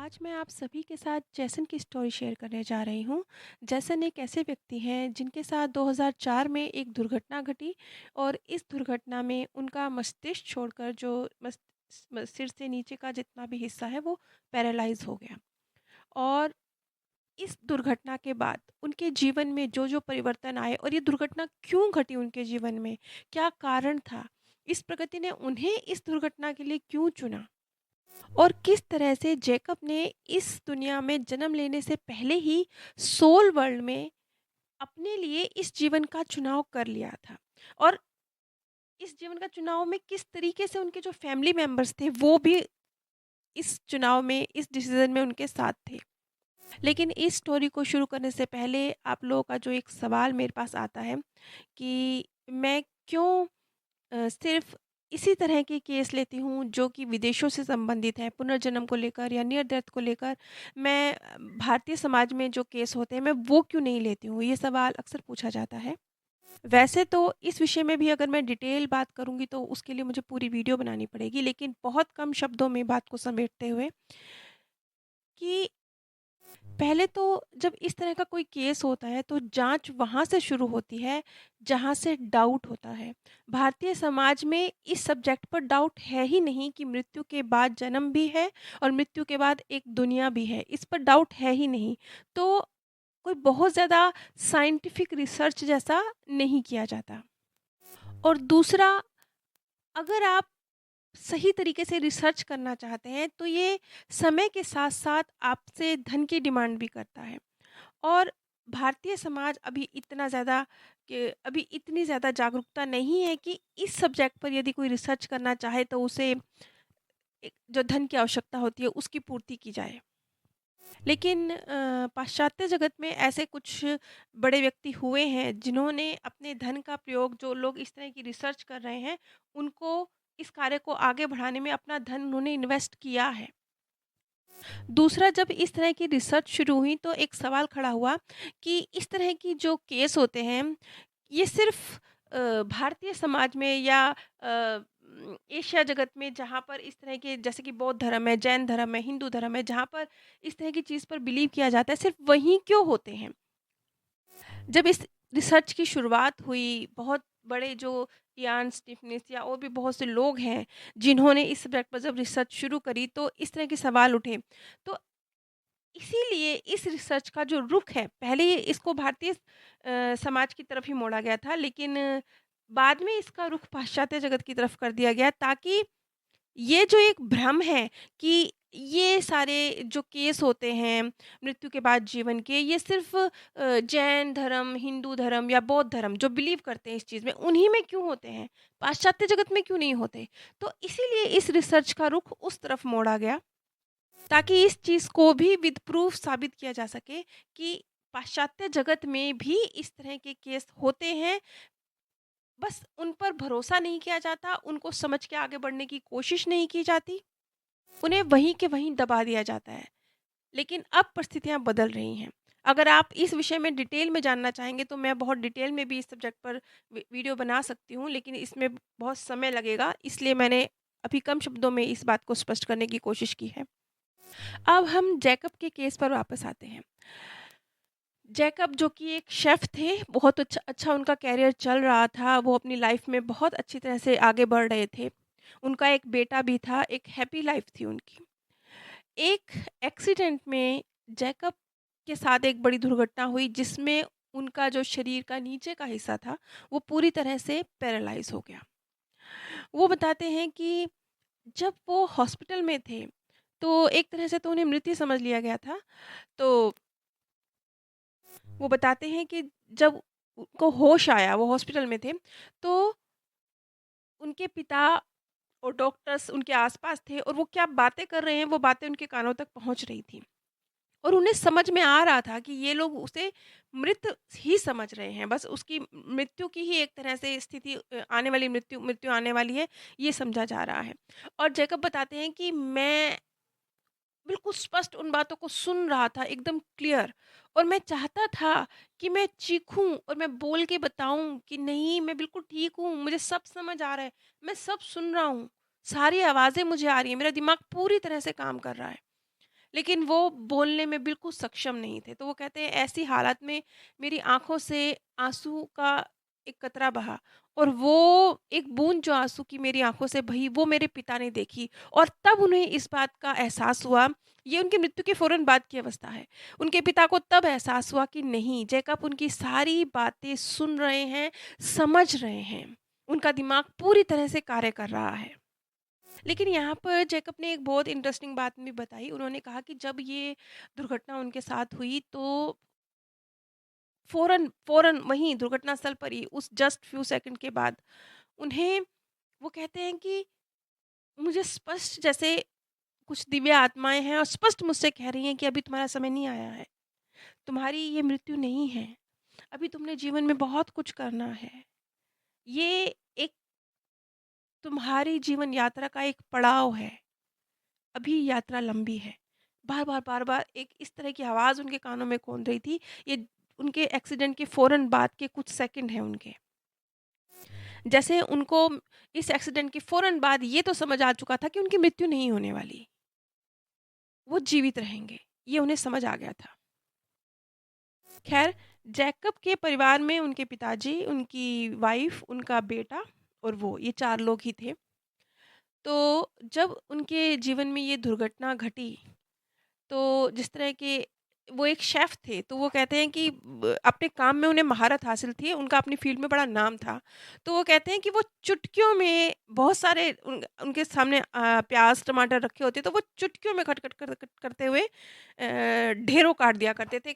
आज मैं आप सभी के साथ जैसन की स्टोरी शेयर करने जा रही हूँ। जैसन एक ऐसे व्यक्ति हैं जिनके साथ 2004 में एक दुर्घटना घटी और इस दुर्घटना में उनका मस्तिष्क छोड़कर जो सिर से नीचे का जितना भी हिस्सा है वो पैरालाइज हो गया। और इस दुर्घटना के बाद उनके जीवन में जो परिवर्तन आए और ये दुर्घटना क्यों घटी उनके जीवन में, क्या कारण था, इस प्रकृति ने उन्हें इस दुर्घटना के लिए क्यों चुना और किस तरह से जैकब ने इस दुनिया में जन्म लेने से पहले ही सोल वर्ल्ड में अपने लिए इस जीवन का चुनाव कर लिया था। और इस जीवन का चुनाव में किस तरीके से उनके जो फैमिली मेंबर्स थे वो भी इस चुनाव में, इस डिसीजन में उनके साथ थे। लेकिन इस स्टोरी को शुरू करने से पहले आप लोगों का जो एक सवाल मेरे पास आता है कि मैं क्यों सिर्फ इसी तरह के केस लेती हूँ जो कि विदेशों से संबंधित हैं, पुनर्जन्म को लेकर या नियर डेथ को लेकर। मैं भारतीय समाज में जो केस होते हैं मैं वो क्यों नहीं लेती हूँ, ये सवाल अक्सर पूछा जाता है। वैसे तो इस विषय में भी अगर मैं डिटेल बात करूँगी तो उसके लिए मुझे पूरी वीडियो बनानी पड़ेगी, लेकिन बहुत कम शब्दों में बात को समेटते हुए कि पहले तो जब इस तरह का कोई केस होता है तो जांच वहाँ से शुरू होती है जहाँ से डाउट होता है। भारतीय समाज में इस सब्जेक्ट पर डाउट है ही नहीं कि मृत्यु के बाद जन्म भी है और मृत्यु के बाद एक दुनिया भी है, इस पर डाउट है ही नहीं। तो कोई बहुत ज़्यादा साइंटिफिक रिसर्च जैसा नहीं किया जाता। और दूसरा, अगर आप सही तरीके से रिसर्च करना चाहते हैं तो ये समय के साथ साथ आपसे धन की डिमांड भी करता है। और भारतीय समाज अभी इतनी ज़्यादा जागरूकता नहीं है कि इस सब्जेक्ट पर यदि कोई रिसर्च करना चाहे तो उसे एक जो धन की आवश्यकता होती है उसकी पूर्ति की जाए। लेकिन पाश्चात्य जगत में ऐसे कुछ बड़े व्यक्ति हुए हैं जिन्होंने अपने धन का प्रयोग, जो लोग इस तरह की रिसर्च कर रहे हैं उनको इस कार्य को आगे बढ़ाने में अपना धन उन्होंने इन्वेस्ट किया है। दूसरा, जब इस तरह की रिसर्च शुरू हुई तो एक सवाल खड़ा हुआ कि इस तरह की जो केस होते हैं ये सिर्फ भारतीय समाज में या एशिया जगत में, जहाँ पर इस तरह के जैसे कि बौद्ध धर्म है, जैन धर्म है, हिंदू धर्म है, जहाँ पर इस तरह की चीज़ पर बिलीव किया जाता है, सिर्फ वहीं क्यों होते हैं। जब इस रिसर्च की शुरुआत हुई, बहुत बड़े जो इयान स्टीफनिस या और भी बहुत से लोग हैं जिन्होंने इस सब्जेक्ट पर जब रिसर्च शुरू करी तो इस तरह के सवाल उठे। तो इसीलिए इस रिसर्च का जो रुख है, पहले ये इसको भारतीय समाज की तरफ ही मोड़ा गया था, लेकिन बाद में इसका रुख पाश्चात्य जगत की तरफ कर दिया गया ताकि ये जो एक भ्रम है कि ये सारे जो केस होते हैं मृत्यु के बाद जीवन के, ये सिर्फ जैन धर्म, हिंदू धर्म या बौद्ध धर्म जो बिलीव करते हैं इस चीज़ में, उन्हीं में क्यों होते हैं, पाश्चात्य जगत में क्यों नहीं होते। तो इसीलिए इस रिसर्च का रुख उस तरफ मोड़ा गया ताकि इस चीज़ को भी विद प्रूफ साबित किया जा सके कि पाश्चात्य जगत में भी इस तरह के केस होते हैं। बस उन पर भरोसा नहीं किया जाता, उनको समझ के आगे बढ़ने की कोशिश नहीं की जाती, उन्हें वहीं के वहीं दबा दिया जाता है। लेकिन अब परिस्थितियाँ बदल रही हैं। अगर आप इस विषय में डिटेल में जानना चाहेंगे तो मैं बहुत डिटेल में भी इस सब्जेक्ट पर वीडियो बना सकती हूँ, लेकिन इसमें बहुत समय लगेगा, इसलिए मैंने अभी कम शब्दों में इस बात को स्पष्ट करने की कोशिश की है। अब हम जैकब के केस पर वापस आते हैं। जैकब जो कि एक शेफ़ थे, बहुत अच्छा अच्छा उनका करियर चल रहा था, वो अपनी लाइफ़ में बहुत अच्छी तरह से आगे बढ़ रहे थे। उनका एक बेटा भी था, एक हैप्पी लाइफ़ थी उनकी। एक एक्सीडेंट में जैकब के साथ एक बड़ी दुर्घटना हुई जिसमें उनका जो शरीर का नीचे का हिस्सा था, वो पूरी तरह से पैरालाइज़ हो गया। वो बताते हैं कि जब वो हॉस्पिटल में थे, तो एक तरह से तो उन्हें मृत ही समझ लिया गया था। तो वो बताते हैं कि जब उनको होश आया, वो हॉस्पिटल में थे, तो उनके पिता और डॉक्टर्स उनके आस-पास थे और वो क्या बातें कर रहे हैं, वो बातें उनके कानों तक पहुँच रही थी। और उन्हें समझ में आ रहा था कि ये लोग उसे मृत ही समझ रहे हैं, बस उसकी मृत्यु की ही एक तरह से स्थिति, आने वाली मृत्यु मृत्यु आने वाली है, ये समझा जा रहा है। और जैकब बताते हैं कि मैं बिल्कुल स्पष्ट उन बातों को सुन रहा था, एकदम क्लियर, और मैं चाहता था कि मैं चीखूँ और मैं बोल के बताऊँ कि नहीं, मैं बिल्कुल ठीक हूँ, मुझे सब समझ आ रहा है, मैं सब सुन रहा हूँ, सारी आवाज़ें मुझे आ रही हैं, मेरा दिमाग पूरी तरह से काम कर रहा है। लेकिन वो बोलने में बिल्कुल सक्षम नहीं थे। तो वो कहते हैं ऐसी हालत में मेरी आँखों से आँसू का एक कतरा बहा, और वो एक बूँद जो आँसू की मेरी आँखों से बही वो मेरे पिता ने देखी, और तब उन्हें इस बात का एहसास हुआ। ये उनकी मृत्यु के फ़ौरन बाद की अवस्था है। उनके पिता को तब एहसास हुआ कि नहीं, जैकब उनकी सारी बातें सुन रहे हैं, समझ रहे हैं। उनका दिमाग पूरी तरह से कार्य कर रहा है। लेकिन यहाँ पर जैकब ने एक बहुत इंटरेस्टिंग बात भी बताई। उन्होंने कहा कि जब ये दुर्घटना उनके साथ हुई तो फ़ौरन फ़ौरन वहीं दुर्घटना स्थल पर ही उस जस्ट फ्यू सेकंड के बाद उन्हें, वो कहते हैं कि मुझे स्पष्ट जैसे कुछ दिव्य आत्माएँ हैं और स्पष्ट मुझसे कह रही हैं कि अभी तुम्हारा समय नहीं आया है। तुम्हारी ये मृत्यु नहीं है। अभी तुमने जीवन में बहुत कुछ करना है। ये एक तुम्हारी जीवन यात्रा का एक पड़ाव है। अभी यात्रा लंबी है। बार-बार, बार-बार एक इस तरह की आवाज़ उनके कानों में गूंज रही थी। ये उनके एक्सीडेंट के फ़ौरन बाद के कुछ सेकंड हैं उनके। जैसे उनको इस एक्सीडेंट के फ़ौरन बाद ये तो समझ आ चुका था कि उनकी मृत्यु नहीं होने वाली। वो जीवित रहेंगे। ये उन्हें समझ आ गया था। ख़ैर, जैकब के परिवार में उनके पिताजी, उनकी वाइफ़, उनका बेटा और वो, ये 4 लोग ही थे। तो जब उनके जीवन में ये दुर्घटना घटी, तो जिस तरह के वो एक शेफ़ थे, तो वो कहते हैं कि अपने काम में उन्हें महारत हासिल थी, उनका अपनी फ़ील्ड में बड़ा नाम था। तो वो कहते हैं कि वो चुटकियों में बहुत सारे उनके सामने प्याज़, टमाटर रखे होते, तो वो चुटकियों में खट करते हुए ढेरों काट दिया करते थे,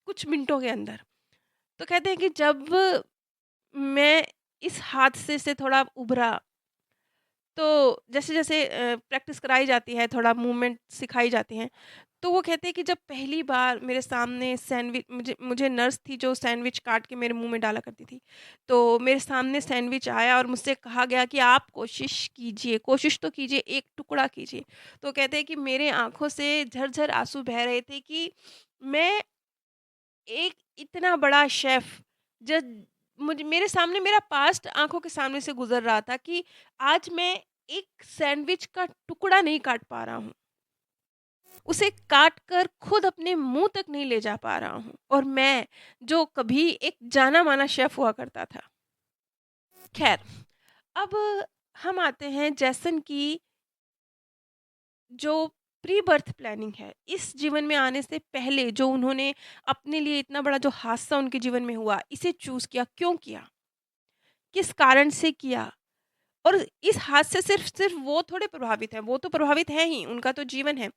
कुछ मिनटों के अंदर। तो कहते हैं कि जब मैं इस हादसे से थोड़ा उभरा, तो जैसे-जैसे प्रैक्टिस कराई जाती है, थोड़ा मूवमेंट सिखाई जाती हैं, तो वो कहते हैं कि जब पहली बार मेरे सामने सैंडविच, मुझे मुझे नर्स थी जो सैंडविच काट के मेरे मुँह में डाला करती थी। तो मेरे सामने सैंडविच आया और मुझसे कहा गया कि आप कोशिश कीजिए, कोशिश तो कीजिए, एक टुकड़ा कीजिए। तो कहते हैं कि मेरे आँखों से झरझर आँसू बह रहे थे कि मैं एक इतना बड़ा शेफ़, जब मेरे सामने मेरा पास्ट आँखों के सामने से गुज़र रहा था कि आज मैं एक सैंडविच का टुकड़ा नहीं काट पा रहा हूँ। उसे काट कर खुद अपने मुँह तक नहीं ले जा पा रहा हूँ, और मैं जो कभी एक जाना-माना शेफ़ हुआ करता था। ख़ैर, अब हम आते हैं जैसन की जो प्री बर्थ प्लानिंग है, इस जीवन में आने से पहले जो उन्होंने अपने लिए इतना बड़ा जो हादसा उनके जीवन में हुआ, इसे चूज़ किया, क्यों किया? किस कारण से किया? और इस हादसे से सिर्फ़ सिर्फ़ वो थोड़े प्रभावित हैं, वो तो प्रभावित हैं ही, उनका तो जीवन है।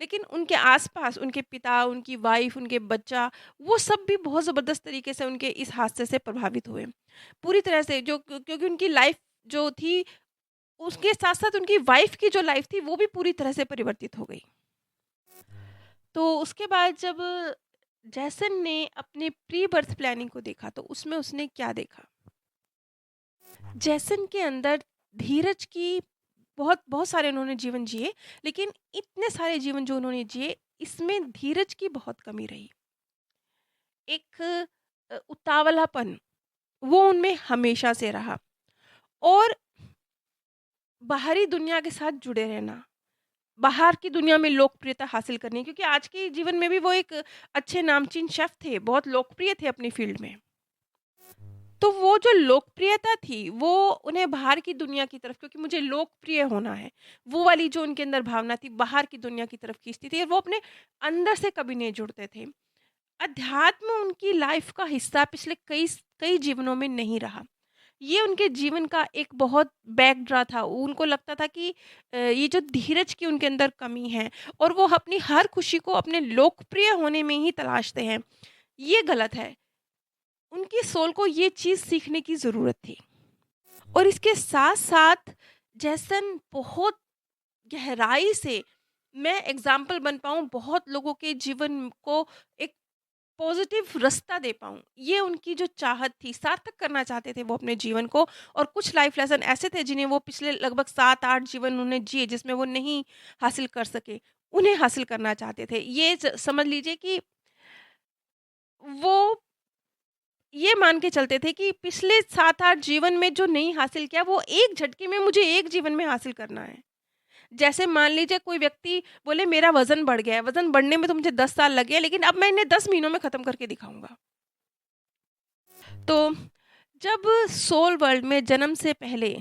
लेकिन उनके आस-पास उनके पिता, उनकी वाइफ़, उनके बच्चा, वो सब भी बहुत ज़बरदस्त तरीके से उनके इस हादसे से प्रभावित हुए। पूरी तरह से जो क्योंकि उनकी लाइफ़ जो थी, उसके साथ-साथ उनकी वाइफ़ की जो लाइफ़ थी, वो भी पूरी तरह से परिवर्तित हो गई। तो उसके बाद जब जैसन ने अपने प्री बर्थ प्लानिंग को देखा, तो उसमें उसने क्या देखा? जैसन के अंदर धीरज की बहुत बहुत सारे उन्होंने जीवन जिए, लेकिन इतने सारे जीवन जो उन्होंने जिए, इसमें धीरज की बहुत कमी रही। एक उतावलापन, वो उनमें हमेशा से रहा, और बाहरी दुनिया के साथ जुड़े रहना, बाहर की दुनिया में लोकप्रियता हासिल करनी, क्योंकि आज के जीवन में भी वो एक अच्छे नामचीन शेफ़ थे, बहुत लोकप्रिय थे अपनी फ़ील्ड में। तो वो जो लोकप्रियता थी, वो उन्हें बाहर की दुनिया की तरफ, क्योंकि मुझे लोकप्रिय होना है, वो वाली जो उनके अंदर भावना थी, बाहर की दुनिया की तरफ खींचती थी, और वो अपने अंदर से कभी नहीं जुड़ते थे। अध्यात्म उनकी लाइफ़ का हिस्सा पिछले कई जीवनों में नहीं रहा। ये उनके जीवन का एक बहुत बैकड्रा था। उनको लगता था कि ये जो धीरज की उनके अंदर कमी है, और वो अपनी हर खुशी को अपने लोकप्रिय होने में ही तलाशते हैं, ये गलत है। उनकी सोल को ये चीज़ सीखने की ज़रूरत थी। और इसके साथ-साथ जैसन बहुत गहराई से मैं एग्ज़ाम्पल बन पाऊँ, बहुत लोगों के जीवन को एक पॉज़िटिव रास्ता दे पाऊँ, ये उनकी जो चाहत थी, सार्थक करना चाहते थे वो अपने जीवन को। और कुछ लाइफ़ लेसन ऐसे थे जिन्हें वो पिछले लगभग 7-8 जीवन उन्होंने जिए, जिसमें वो नहीं हासिल कर सके, उन्हें हासिल करना चाहते थे। ये समझ लीजिए कि वो ये मान के चलते थे कि पिछले 7-8 जीवन में जो नहीं हासिल किया, वो एक झटके में मुझे एक जीवन में हासिल करना है। जैसे मान लीजिए कोई व्यक्ति बोले मेरा वज़न बढ़ गया है, वज़न बढ़ने में तो मुझे 10 साल लगे, लेकिन अब मैं इन्हें 10 महीनों में ख़त्म करके दिखाऊँगा। तो जब सोल वर्ल्ड में जन्म से पहले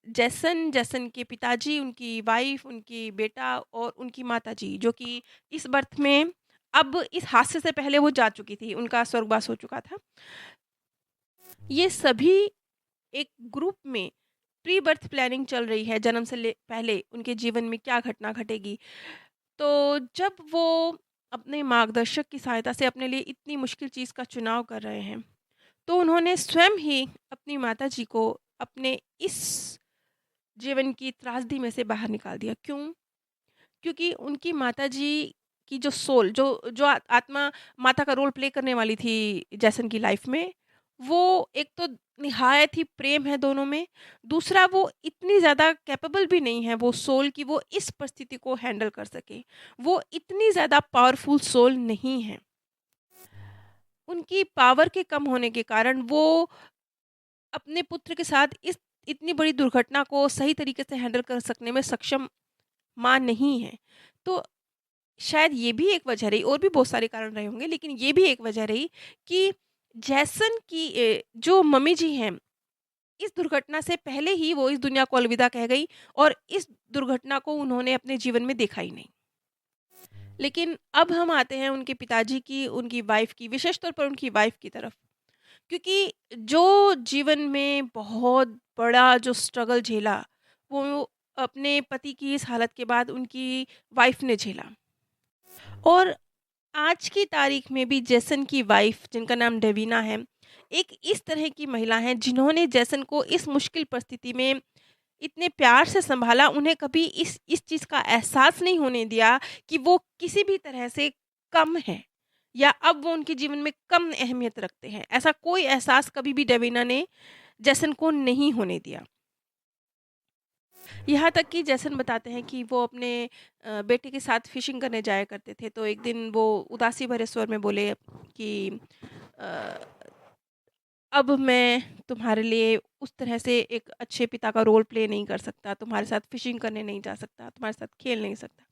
जैसन के पिताजी, उनकी वाइफ़, उनकी बेटा और उनकी माताजी, जो कि इस बर्थ में, अब इस हादसे से पहले वो जा चुकी थी, उनका स्वर्गवास हो चुका था। ये सभी एक ग्रुप में प्री बर्थ प्लानिंग चल रही है, जन्म से ले पहले उनके जीवन में क्या घटना घटेगी। तो जब वो अपने मार्गदर्शक की सहायता से अपने लिए इतनी मुश्किल चीज़ का चुनाव कर रहे हैं, तो उन्होंने स्वयं ही अपनी माताजी को अपने इस जीवन की त्रासदी में से बाहर निकाल दिया। क्यों? क्योंकि उनकी माताजी की जो सोल, जो जो आत्मा माता का रोल प्ले करने वाली थी जैसन की लाइफ में, वो एक तो निहायत ही प्रेम है दोनों में, दूसरा वो इतनी ज़्यादा कैपेबल भी नहीं है वो सोल कि वो इस परिस्थिति को हैंडल कर सके। वो इतनी ज़्यादा पावरफुल सोल नहीं है। उनकी पावर के कम होने के कारण वो अपने पुत्र के साथ इस इतनी बड़ी दुर्घटना को सही तरीके से हैंडल कर सकने में सक्षम माँ नहीं है। तो शायद ये भी एक वजह रही, और भी बहुत सारे कारण रहे होंगे, लेकिन ये भी एक वजह रही कि जैसन की जो मम्मी जी हैं, इस दुर्घटना से पहले ही वो इस दुनिया को अलविदा कह गई, और इस दुर्घटना को उन्होंने अपने जीवन में देखा ही नहीं। लेकिन अब हम आते हैं उनके पिताजी की, उनकी वाइफ़ की, विशेष तौर पर उनकी वाइफ़ की तरफ। क्योंकि जो जीवन में बहुत बड़ा जो स्ट्रगल झेला, वो अपने पति की इस हालत के बाद उनकी वाइफ़ ने झेला। और आज की तारीख में भी जैसन की वाइफ, जिनका नाम डेवीना है, एक इस तरह की महिला हैं जिन्होंने जैसन को इस मुश्किल परिस्थिति में इतने प्यार से सँभाला, उन्हें कभी इस चीज़ का एहसास नहीं होने दिया कि वो किसी भी तरह से कम हैं, या अब वो उनके जीवन में कम अहमियत रखते हैं। ऐसा कोई एहसास कभी भी डेवीना ने जैसन को नहीं होने दिया। यहाँ तक कि जैसन बताते हैं कि वो अपने बेटे के साथ फ़िशिंग करने जाया करते थे, तो एक दिन वो उदासी भरे स्वर में बोले कि अ, अब मैं तुम्हारे लिए उस तरह से एक अच्छे पिता का रोल प्ले नहीं कर सकता, तुम्हारे साथ फ़िशिंग करने नहीं जा सकता, तुम्हारे साथ खेल नहीं सकता।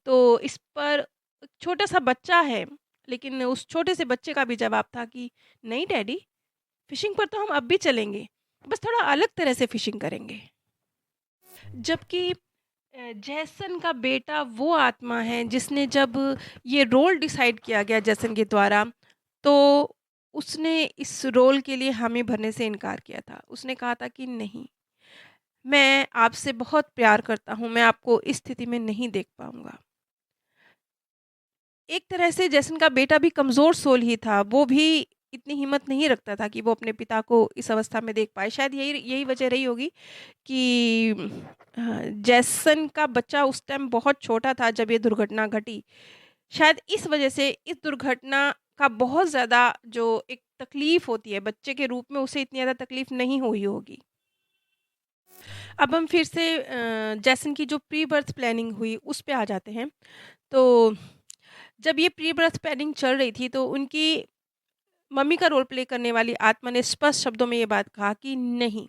तो इस पर एक छोटा-सा बच्चा है, लेकिन उस छोटे से बच्चे का भी जवाब था कि नहीं डैडी, फ़िशिंग पर तो हम अब भी चलेंगे, बस थोड़ा अलग तरह से फ़िशिंग करेंगे। जबकि जैसन का बेटा वो आत्मा है जिसने, जब ये रोल डिसाइड किया गया जैसन के द्वारा, तो उसने इस रोल के लिए हामी भरने से इनकार किया था। उसने कहा था कि नहीं, मैं आपसे बहुत प्यार करता हूँ, मैं आपको इस स्थिति में नहीं देख पाऊँगा। एक तरह से जैसन का बेटा भी कमज़ोर सोल ही था, वो भी इतनी हिम्मत नहीं रखता था कि वो अपने पिता को इस अवस्था में देख पाए। शायद यही यही वजह रही होगी कि जैसन का बच्चा उस टाइम बहुत छोटा था जब ये दुर्घटना घटी। शायद इस वजह से इस दुर्घटना का बहुत ज़्यादा जो एक तकलीफ़ होती है बच्चे के रूप में, उसे इतनी ज़्यादा तकलीफ़ नहीं हुई होगी। अब हम फिर से जैसन की जो प्री बर्थ प्लानिंग हुई उस पे आ जाते हैं। तो जब ये प्री बर्थ प्लानिंग चल रही थी, तो उनकी मम्मी का रोल प्ले करने वाली आत्मा ने स्पष्ट शब्दों में ये बात कहा कि नहीं,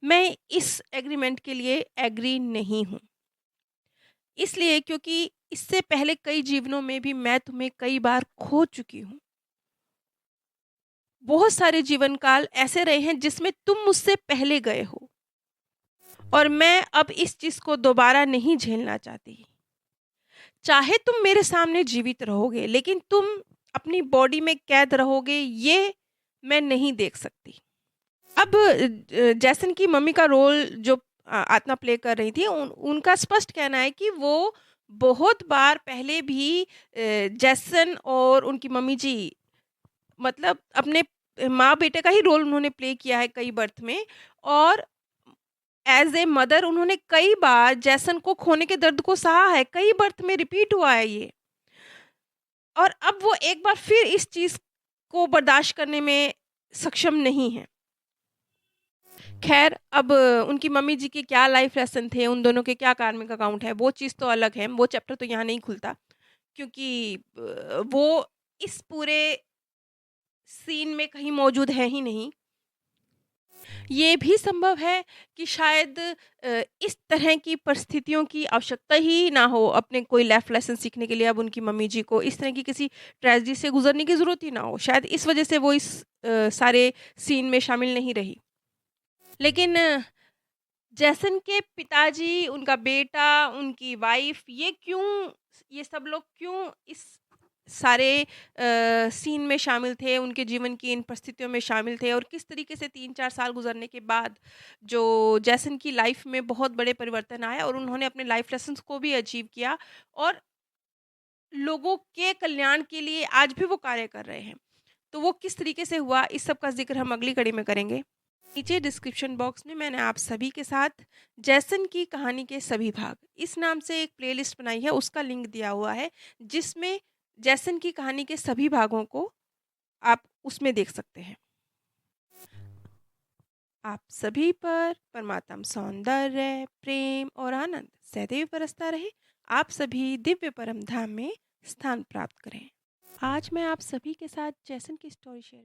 मैं इस एग्रीमेंट के लिए एग्री नहीं हूँ। इसलिए क्योंकि इससे पहले कई जीवनों में भी मैं तुम्हें कई बार खो चुकी हूँ। बहुत सारे जीवन काल ऐसे रहे हैं जिसमें तुम मुझसे पहले गए हो, और मैं अब इस चीज़ को दोबारा नहीं झेलना चाहती। चाहे तुम मेरे सामने जीवित रहोगे, लेकिन तुम अपनी बॉडी में कैद रहोगे, ये मैं नहीं देख सकती। अब जैसन की मम्मी का रोल जो आत्मा प्ले कर रही थी, उनका स्पष्ट कहना है कि वो बहुत बार पहले भी जैसन और उनकी मम्मी जी, मतलब अपने माँ बेटे का ही रोल उन्होंने प्ले किया है कई बर्थ में, और एज ए मदर उन्होंने कई बार जैसन को खोने के दर्द को सहा है, कई बर्थ में रिपीट हुआ है ये। और अब वो एक बार फिर इस चीज़ को बर्दाश्त करने में सक्षम नहीं है। ख़ैर, अब उनकी मम्मी जी के क्या लाइफ़ लेसन थे, उन दोनों के क्या कार्मिक अकाउंट है, वो चीज़ तो अलग है, वो चैप्टर तो यहाँ नहीं खुलता, क्योंकि वो इस पूरे सीन में कहीं मौजूद है ही नहीं। ये भी संभव है कि शायद इस तरह की परिस्थितियों की आवश्यकता ही ना हो अपने कोई लाइफ लेसन सीखने के लिए। अब उनकी मम्मी जी को इस तरह की किसी ट्रेजेडी से गुजरने की ज़रूरत ही ना हो। शायद इस वजह से वो इस सारे सीन में शामिल नहीं रही। लेकिन जैसन के पिताजी, उनका बेटा, उनकी वाइफ़, ये सब लोग क्यों इस सारे सीन में शामिल थे, उनके जीवन की इन परिस्थितियों में शामिल थे और किस तरीके से 3-4 साल गुज़रने के बाद जो जैसन की लाइफ़ में बहुत बड़े परिवर्तन आए और उन्होंने अपने लाइफ़ लेसन्स को भी अचीव किया और लोगों के कल्याण के लिए आज भी वो कार्य कर रहे हैं। तो वो किस तरीके से हुआ, इस सब का ज़िक्र हम अगली कड़ी में करेंगे। नीचे डिस्क्रिप्शन बॉक्स में मैंने आप सभी के साथ जैसन की कहानी के सभी भाग इस नाम से एक प्लेलिस्ट बनाई है, उसका लिंक दिया हुआ है, जिसमें जैसन की कहानी के सभी भागों को आप उसमें देख सकते हैं। आप सभी पर परमात्म सौंदर्य, प्रेम और आनंद सदैव बरसता रहे। आप सभी दिव्य परम धाम में स्थान प्राप्त करें। आज मैं आप सभी के साथ जैसन की स्टोरी शेयर